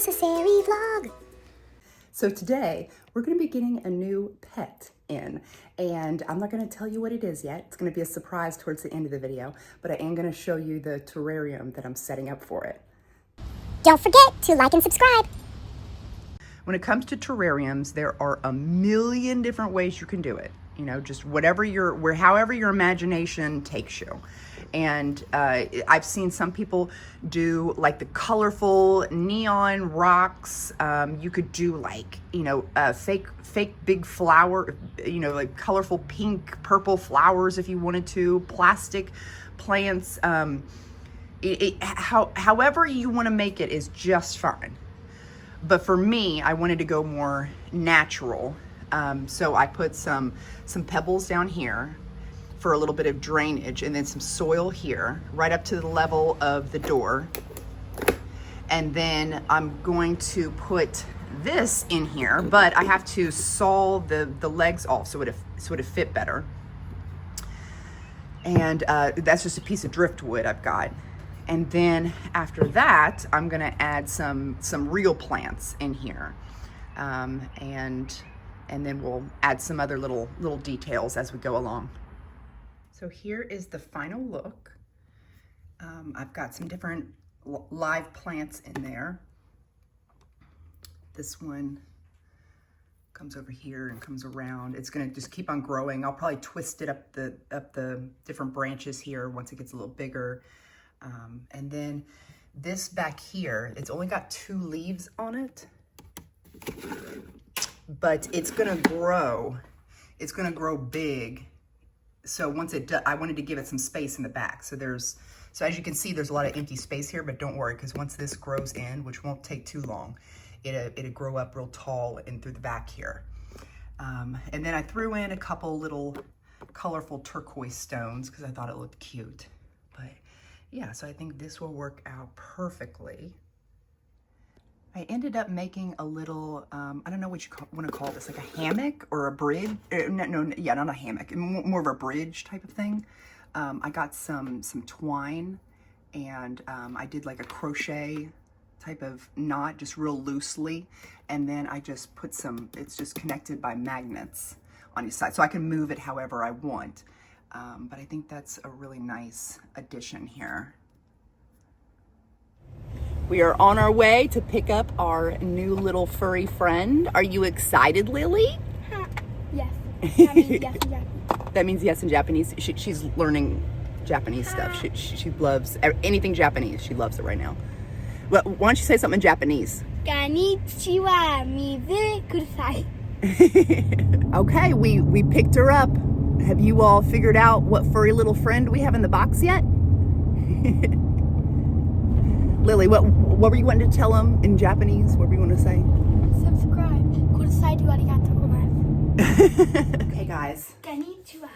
unnecessary vlog. So today we're going to be getting a new pet in, and I'm not going to tell you what it is yet. It's going to be a surprise towards the end of the video, but I am going to show you the terrarium that I'm setting up for it. Don't forget to like and subscribe. When it comes to terrariums, there are a million different ways you can do it. You know, just however your imagination takes you. And I've seen some people do like the colorful neon rocks. You could do like, you know, fake big flower, you know, like colorful pink, purple flowers if you wanted to, plastic plants. However you want to make it is just fine. But for me, I wanted to go more natural. So I put some pebbles down here for a little bit of drainage, and then some soil here, right up to the level of the door. And then I'm going to put this in here, but I have to saw the legs off so it fit better. And that's just a piece of driftwood I've got. And then after that, I'm gonna add some real plants in here. And then we'll add some other little details as we go along. So here is the final look. I've got some different live plants in there. This one comes over here and comes around. It's gonna just keep on growing. I'll probably twist it up the different branches here once it gets a little bigger. And then this back here, it's only got 2 leaves on it, but it's gonna grow. It's gonna grow big. So once it does, I wanted to give it some space in the back. So as you can see, there's a lot of empty space here, but don't worry, because once this grows in, which won't take too long, it'll grow up real tall and through the back here. And then I threw in a couple little colorful turquoise stones because I thought it looked cute. But yeah, so I think this will work out perfectly. I ended up making a little, I don't know what you want to call this, like a hammock or a bridge. Yeah, not a hammock, more of a bridge type of thing. I got some twine, and I did like a crochet type of knot, just real loosely. And then I just put it's just connected by magnets on each side, so I can move it however I want. But I think that's a really nice addition here. We are on our way to pick up our new little furry friend. Are you excited, Lily? Yes. That means yes in Japanese. That means yes in Japanese. She's learning Japanese stuff. She loves anything Japanese. She loves it right now. Well, why don't you say something in Japanese? Konnichiwa, mizu kudasai. Okay, we picked her up. Have you all figured out what furry little friend we have in the box yet? Lily, what were you wanting to tell them in Japanese? What were you want to say? Subscribe. Kudasai to arigatou gozaimasu. Okay, guys. Konnichiwa.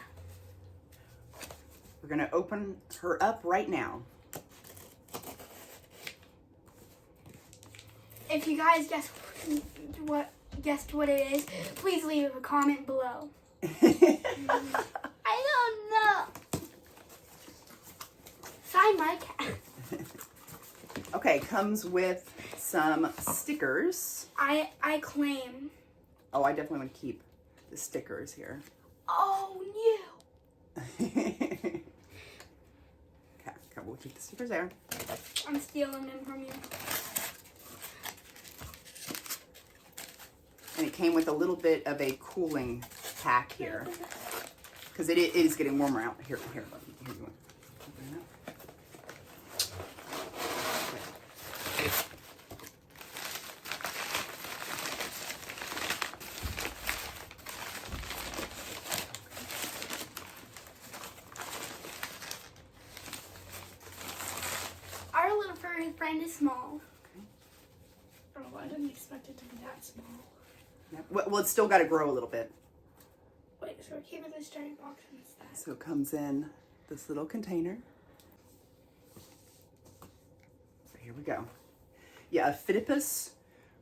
We're gonna open her up right now. If you guys guessed what it is, please leave a comment below. I don't know. Sign my cat. Okay, comes with some stickers. I claim. Oh, I definitely want to keep the stickers here. Oh no. Okay, we'll keep the stickers there. I'm stealing them from you. And it came with a little bit of a cooling pack here, because it is getting warmer out here. Here you go. Our little furry friend is small. Oh, I didn't expect it to be that small. Yeah. Well, it's still got to grow a little bit. Wait, so it came with this giant box instead. So it comes in this little container. So here we go. Yeah, a Phidippus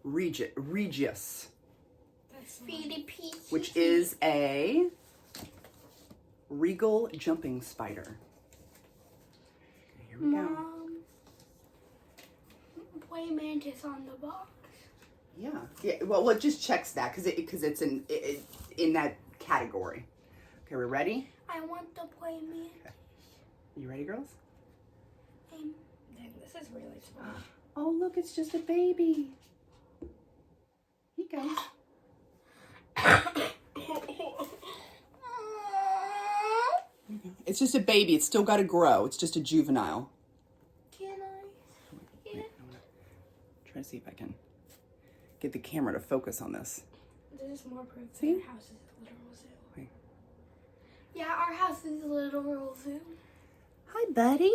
regius, which is a regal jumping spider. Okay, here we go. play mantis on the box. Yeah. Yeah. Well, it just checks that because it's in that category. Okay, we're ready? I want the play mantis. Okay. You ready, girls? This is really small. Oh, look, it's just a baby. Here you go. It's just a baby. It's still got to grow. It's just a juvenile. Can I? Yeah. I'm gonna try to see if I can get the camera to focus on this. This is more proof See? that our house is a literal zoo. Wait. Yeah, our house is a literal zoo. Hi, buddy.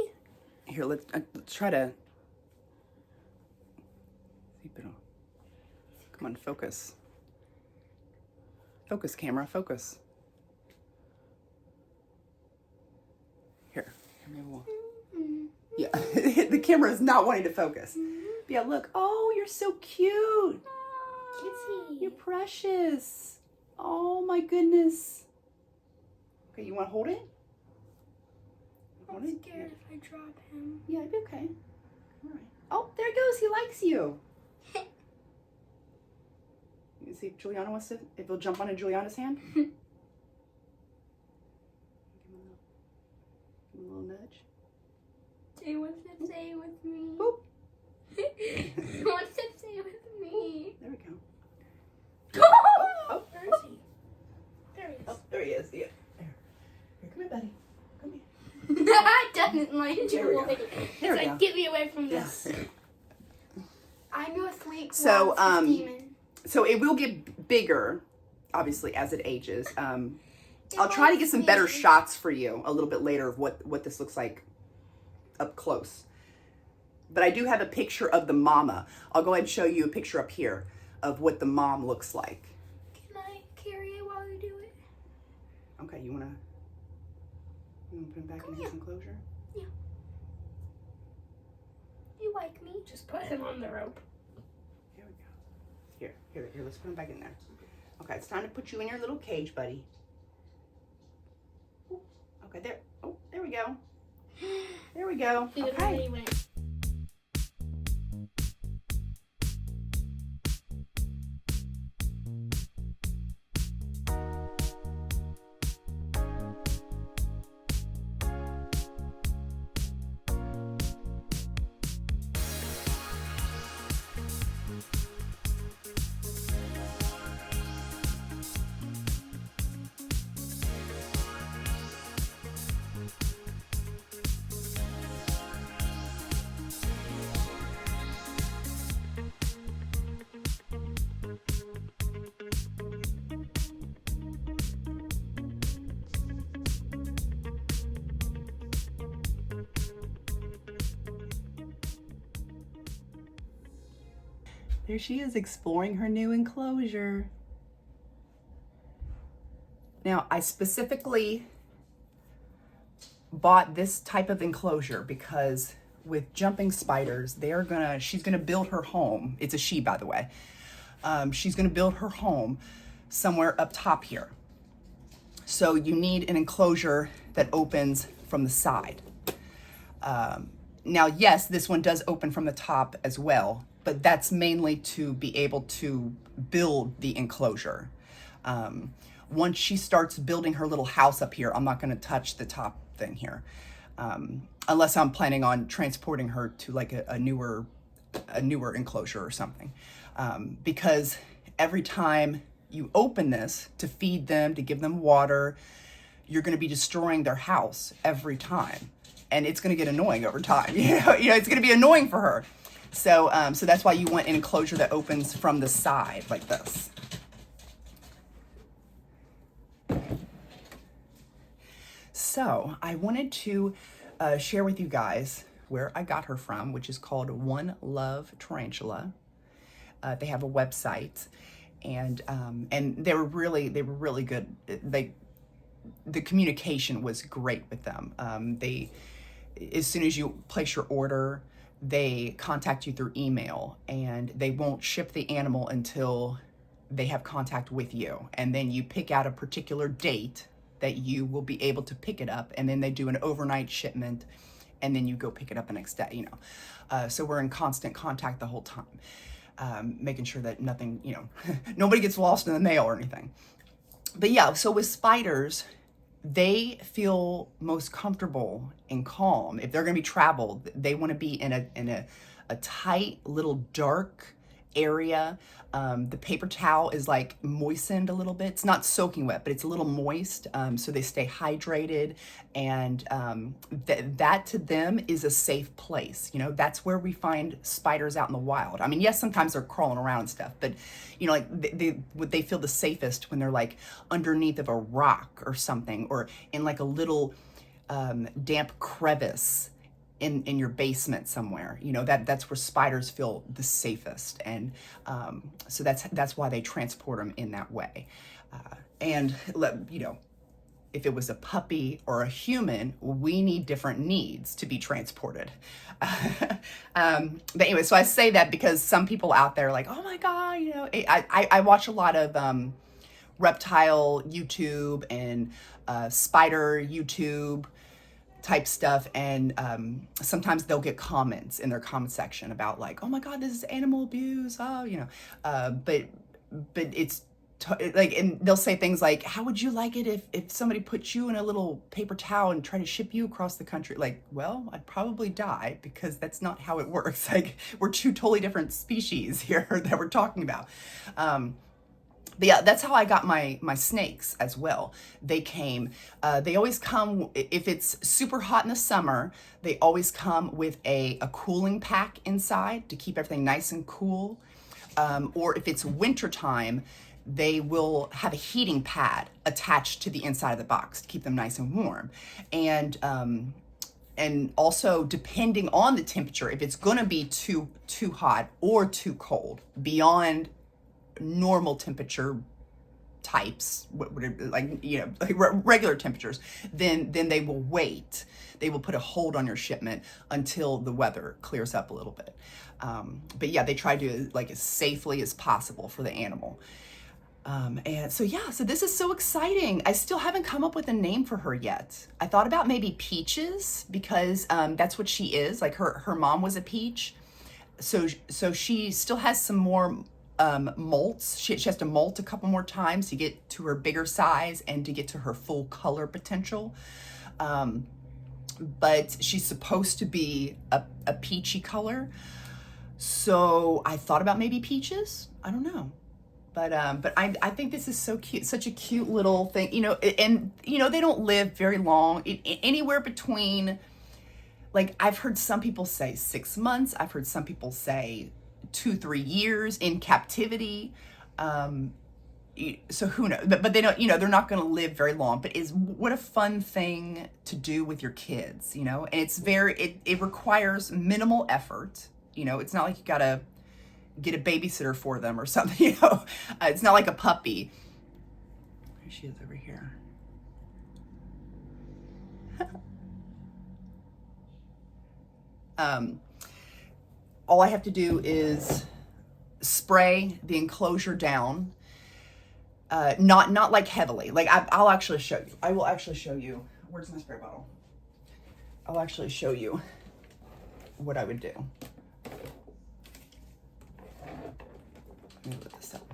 Here, let's try to see if it'll. Come on, focus. Focus, camera, focus. Here, maybe we'll. Yeah, the camera is not wanting to focus. Yeah, look. Oh, you're so cute. Kissy. You're precious. Oh my goodness. Okay, you want to hold it? I'm scared if I drop him. Yeah, it'd be okay. All right. Oh, there he goes. He likes you. You see if Juliana wants to, if he'll jump onto Juliana's hand. Give him a little nudge. Jay wants to stay with me. Boop. He wants to stay with me. There we go. Oh, where is he? There he is. Oh, there he is. Yeah. There. Here, come here, buddy. Come here. I doesn't like There we go. Julie. There we It's go. like, get me away from Yes. this. I'm your sweet So, demon. So it will get bigger, obviously, as it ages. I'll try to get some better shots for you a little bit later of what this looks like up close. But I do have a picture of the mama. I'll go ahead and show you a picture up here of what the mom looks like. Can I carry it while you do it? Okay, you wanna put him back in his enclosure? Yeah. You like me? Just put him on the rope. Here we go. Here, let's put him back in there. Okay, it's time to put you in your little cage, buddy. Ooh, okay, there. Oh, there we go. There we go. He Okay. already went. There she is, exploring her new enclosure. Now, I specifically bought this type of enclosure because with jumping spiders, she's gonna build her home. It's a she, by the way. She's gonna build her home somewhere up top here. So you need an enclosure that opens from the side. Now, yes, this one does open from the top as well, but that's mainly to be able to build the enclosure. Once she starts building her little house up here, I'm not gonna touch the top thing here. Unless I'm planning on transporting her to like a newer enclosure or something. Because every time you open this to feed them, to give them water, you're gonna be destroying their house every time. And it's gonna get annoying over time. You know, it's gonna be annoying for her. So, so that's why you want an enclosure that opens from the side like this. So I wanted to share with you guys where I got her from, which is called One Love Tarantula. They have a website, and they were really good. The communication was great with them. As soon as you place your order, they contact you through email, and they won't ship the animal until they have contact with you. And then you pick out a particular date that you will be able to pick it up, and then they do an overnight shipment, and then you go pick it up the next day, you know. So we're in constant contact the whole time, making sure that nothing, you know, nobody gets lost in the mail or anything. But yeah, so with spiders, they feel most comfortable and calm. If they're going to be traveled, they want to be in a tight little dark area. The paper towel is like moistened a little bit. It's not soaking wet, but it's a little moist, so they stay hydrated, and that to them is a safe place. You know, that's where we find spiders out in the wild. I mean, yes, sometimes they're crawling around and stuff, but you know, like they feel the safest when they're like underneath of a rock or something, or in like a little damp crevice in your basement somewhere. You know, that's where spiders feel the safest, and so that's why they transport them in that way. And you know, if it was a puppy or a human, we need different needs to be transported. But anyway, so I say that because some people out there are like, oh my God, you know, I watch a lot of reptile YouTube and spider YouTube type stuff, and sometimes they'll get comments in their comment section about like, oh my God, this is animal abuse, oh, you know, but it's like, and they'll say things like, how would you like it if somebody put you in a little paper towel and try to ship you across the country? Like, well, I'd probably die, because that's not how it works. Like, we're two totally different species here that we're talking about. But yeah, that's how I got my snakes as well. They came, they always come, if it's super hot in the summer, they always come with a cooling pack inside to keep everything nice and cool. Or if it's wintertime, they will have a heating pad attached to the inside of the box to keep them nice and warm. And also, depending on the temperature, if it's gonna be too hot or too cold, beyond normal temperature types, like, you know, like regular temperatures, then they will wait. They will put a hold on your shipment until the weather clears up a little bit. But yeah, they try to, like, as safely as possible for the animal. And so yeah, so this is so exciting. I still haven't come up with a name for her yet. I thought about maybe Peaches, because that's what she is. Like, her mom was a peach, so she still has some more molts. She has to molt a couple more times to get to her bigger size and to get to her full color potential. But she's supposed to be a peachy color. So I thought about maybe Peaches. I don't know. But I think this is so cute, such a cute little thing, you know, and you know, they don't live very long, anywhere between, like, I've heard some people say 6 months. I've heard some people say 2-3 years in captivity. So who knows, but they don't, you know, they're not going to live very long, but what a fun thing to do with your kids, you know, and it requires minimal effort. You know, it's not like you got to get a babysitter for them or something, you know, it's not like a puppy. There she is over here. All I have to do is spray the enclosure down, not like heavily. Like, I'll actually show you. I will actually show you. Where's my spray bottle? I'll actually show you what I would do. Let me look this up.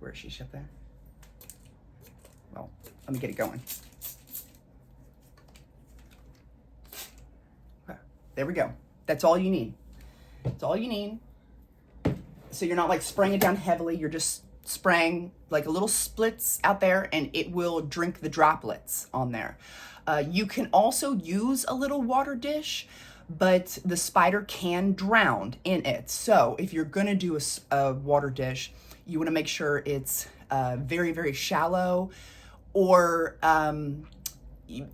Where is she? Shut there. Well, let me get it going. Okay, there we go. That's all you need. That's all you need. So you're not like spraying it down heavily. You're just spraying like a little splits out there, and it will drink the droplets on there. You can also use a little water dish, but the spider can drown in it. So if you're gonna do a water dish, you wanna make sure it's very, very shallow, or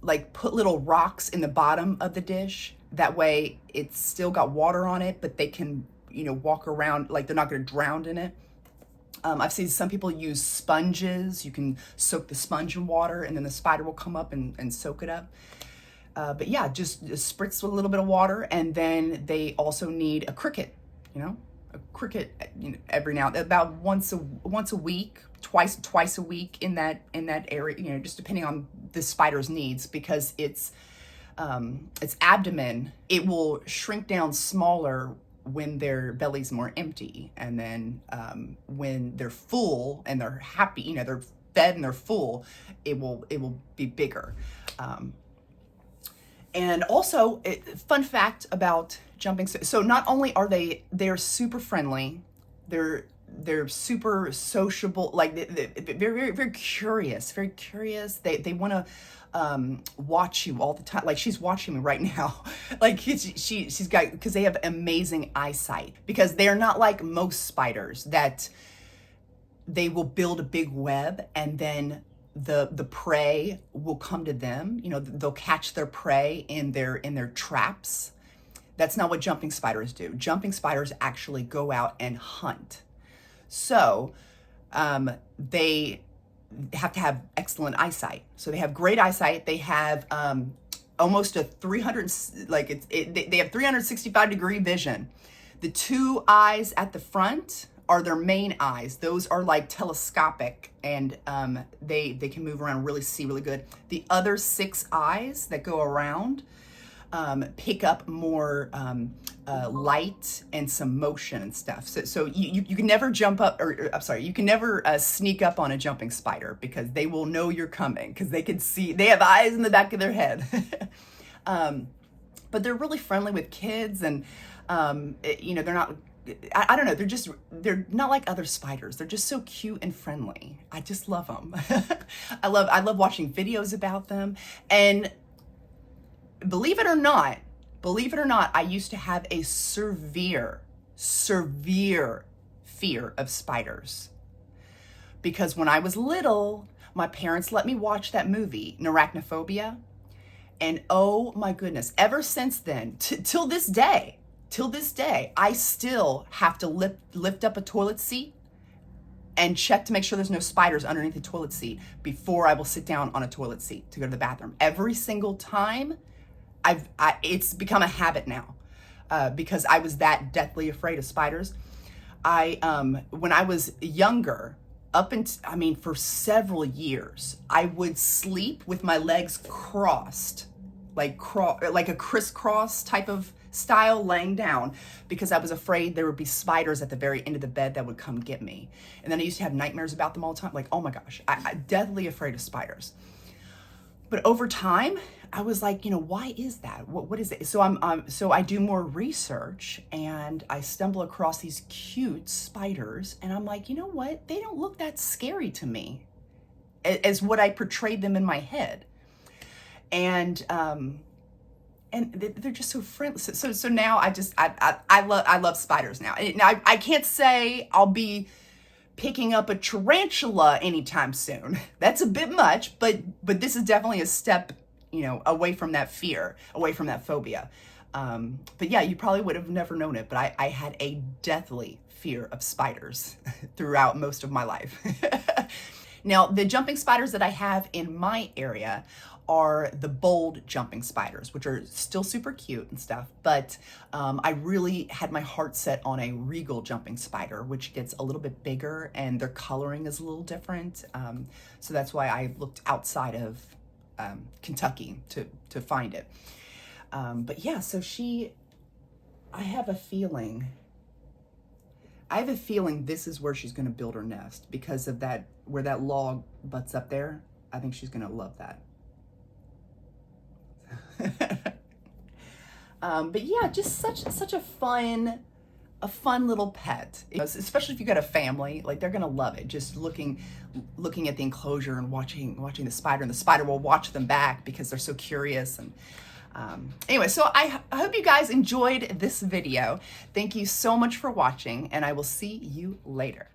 like put little rocks in the bottom of the dish. That way it's still got water on it, but they can, you know, walk around, like they're not gonna drown in it. I've seen some people use sponges. You can soak the sponge in water, and then the spider will come up and soak it up. But yeah, just spritz with a little bit of water, and then they also need a cricket, you know, a cricket, you know, every now and then, about once a week, twice a week in that area, you know, just depending on the spider's needs, because its abdomen, it will shrink down smaller when their belly's more empty, and then when they're full and they're happy, you know, they're fed and they're full, it will be bigger. And also, fun fact about jumping, so not only are they're super friendly, they're super sociable, like they're very curious, they want to watch you all the time. Like, she's watching me right now. Like, she's got, because they have amazing eyesight, because they're not like most spiders that they will build a big web and then the prey will come to them. You know, they'll catch their prey in their traps. That's not what jumping spiders do. Jumping spiders actually go out and hunt. So they have to have excellent eyesight. So they have great eyesight. They have almost a 300, like they have 365-degree vision. The two eyes at the front are their main eyes. Those are like telescopic, and they can move around, see really good. The other 6 eyes that go around pick up more light and some motion and stuff. So you can never jump up, or I'm sorry, you can never sneak up on a jumping spider, because they will know you're coming, because they can see, they have eyes in the back of their head. But they're really friendly with kids, and you know, they're not, I don't know, they're not like other spiders. They're just so cute and friendly. I just love them. I love watching videos about them. And believe it or not, I used to have a severe fear of spiders, because when I was little, my parents let me watch that movie, Arachnophobia. And oh my goodness, ever since then, till this day, I still have to lift up a toilet seat and check to make sure there's no spiders underneath the toilet seat before I will sit down on a toilet seat to go to the bathroom. Every single time, it's become a habit now, because I was that deathly afraid of spiders. When I was younger, for several years, I would sleep with my legs crossed, like a crisscross type of style, laying down, because I was afraid there would be spiders at the very end of the bed that would come get me. And then I used to have nightmares about them all the time. Like, oh my gosh, I'm deathly afraid of spiders. But over time, I was like, you know, why is that? What is it? So I do more research, and I stumble across these cute spiders, and I'm like, you know what? They don't look that scary to me as what I portrayed them in my head. And they're just so friendly. So now I love spiders now. Now I can't say I'll be picking up a tarantula anytime soon. That's a bit much, but this is definitely a step, you know, away from that fear, away from that phobia. But yeah, you probably would have never known it, but I had a deathly fear of spiders throughout most of my life. Now, the jumping spiders that I have in my area are the bold jumping spiders, which are still super cute and stuff, but I really had my heart set on a regal jumping spider, which gets a little bit bigger and their coloring is a little different. So that's why I looked outside of Kentucky to find it. But yeah, so I have a feeling this is where she's gonna build her nest, because of that, where that log butts up there. I think she's gonna love that. But yeah, just such a fun little pet, especially if you got a family. Like, they're gonna love it, just looking at the enclosure and watching the spider, and the spider will watch them back because they're so curious. And anyway, so I hope you guys enjoyed this video. Thank you so much for watching, and I will see you later.